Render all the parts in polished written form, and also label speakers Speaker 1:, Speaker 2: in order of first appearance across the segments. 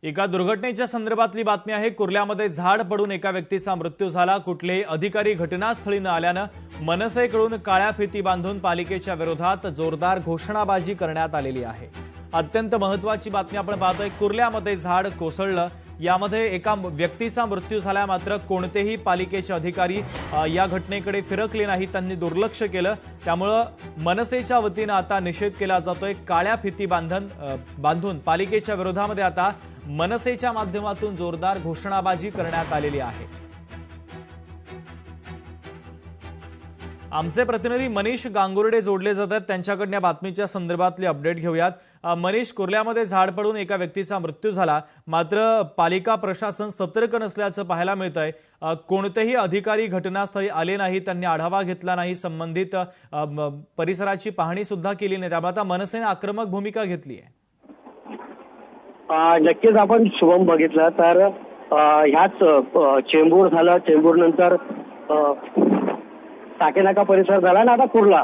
Speaker 1: एका दुर्घटनेच्या संदर्भातली बातमी आहे। कुर्ल्यामध्ये झाड पडून एका व्यक्तीचा मृत्यू झाला। कुठलेही अधिकारी घटनास्थळी न आल्यानं मनसेकडून काळ्या फिती बांधून पालिकेच्या विरोधात जोरदार घोषणाबाजी करण्यात आलेली आहे। अत्यंत महत्त्वाची बातमी आपण पाहतोय। कुर्ल्यामध्ये झाड कोसळलं, यामध्ये एका व्यक्तीचा मृत्यू झाला, मात्र कोणतेही पालिकेचे अधिकारी या घटनेकडे फिरकले नाही, त्यांनी दुर्लक्ष केलं। त्यामुळे मनसेच्या वतीने आता निषेध केला जातोय। काळ्या फिती बांधून पालिकेच्या विरोधामध्ये आता मनसेच्या माध्यमातून जोरदार घोषणाबाजी करण्यात आलेली आहे। आमचे प्रतिनिधी मनीष गांगुर्डे जोडले जातात, त्यांच्याकडून या बातमीच्या संदर्भातले अपडेट घेऊयात। मनीष, कुर्ल्यामध्ये झाड पडून एका व्यक्तीचा मृत्यू झाला, मात्र पालिका प्रशासन सतर्क नसल्याचं पाहायला मिळतंय। कोणतेही अधिकारी घटनास्थळी आले नाही, त्यांनी आढावा घेतला नाही, संबंधित परिसराची पाहणी सुद्धा केली नाही, त्यामुळे आता मनसेने आक्रमक भूमिका घेतली आहे।
Speaker 2: नक्कीच आपण शुभम बघितलं तर ह्याच चेंबूर झालं, चेंबूर नंतर टाकेनाका परिसर झाला ना आता कुर्ला,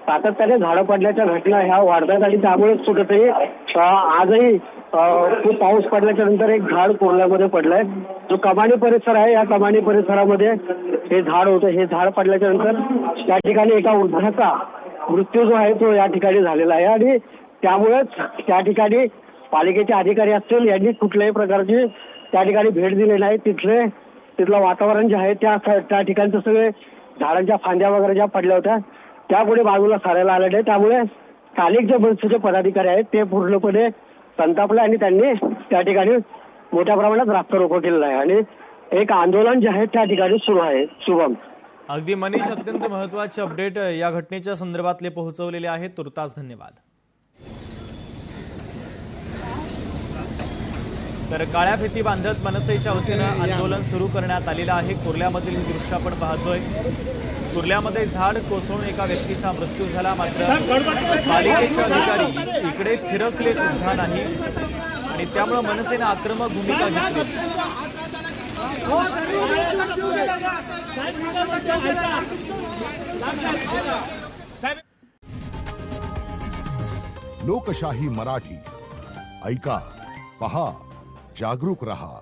Speaker 2: सातत्याने झाडं पडल्याच्या घटना ह्या वाढतात आणि त्यामुळेच कुठेतरी आजही खूप पाऊस पडल्याच्या नंतर एक झाड कुर्ल्यामध्ये पडलंय। जो कमानी परिसर आहे, या कमानी परिसरामध्ये हे झाड होतं। हे झाड पडल्याच्या नंतर त्या ठिकाणी एका वृद्धाचा मृत्यू जो आहे तो या ठिकाणी झालेला आहे आणि त्यामुळेच त्या ठिकाणी पालिकेचे अधिकारी असतील यांनी कुठल्याही प्रकारची त्या ठिकाणी भेट दिली नाही। तिथलं वातावरण जे आहे त्या ठिकाणचं सगळे झाडांच्या फांद्या वगैरे ज्या पडल्या होत्या त्या पुढे बाजूला सारायला आले नाही। त्यामुळे स्थानिक जे मनसेचे पदाधिकारी आहेत ते पूर्णपणे संतापले आणि त्यांनी त्या ठिकाणी मोठ्या प्रमाणात रास्ता रोको केलेला आहे आणि एक आंदोलन जे आहे त्या ठिकाणी सुरू आहे। शुभम,
Speaker 1: अगदी मनीष, अत्यंत महत्त्वाचे अपडेट या घटनेच्या संदर्भातले पोहोचवलेले आहेत, तुर्तास धन्यवाद। तर काळ्या फिती बांधत मनसेच्या वतीनं आंदोलन सुरू करण्यात आलेलं आहे। कुर्ल्यामधील हे दृश्य आपण पाहतोय। कुर्ल्यामध्ये झाड कोसळून एका व्यक्तीचा मृत्यू झाला, मात्र पालिकेचे अधिकारी इकडे फिरकले सुद्धा नाही आणि त्यामुळे मनसेने आक्रमक भूमिका घेतली।
Speaker 3: लोकशाही मराठी ऐका, पहा, जागरूक रहा।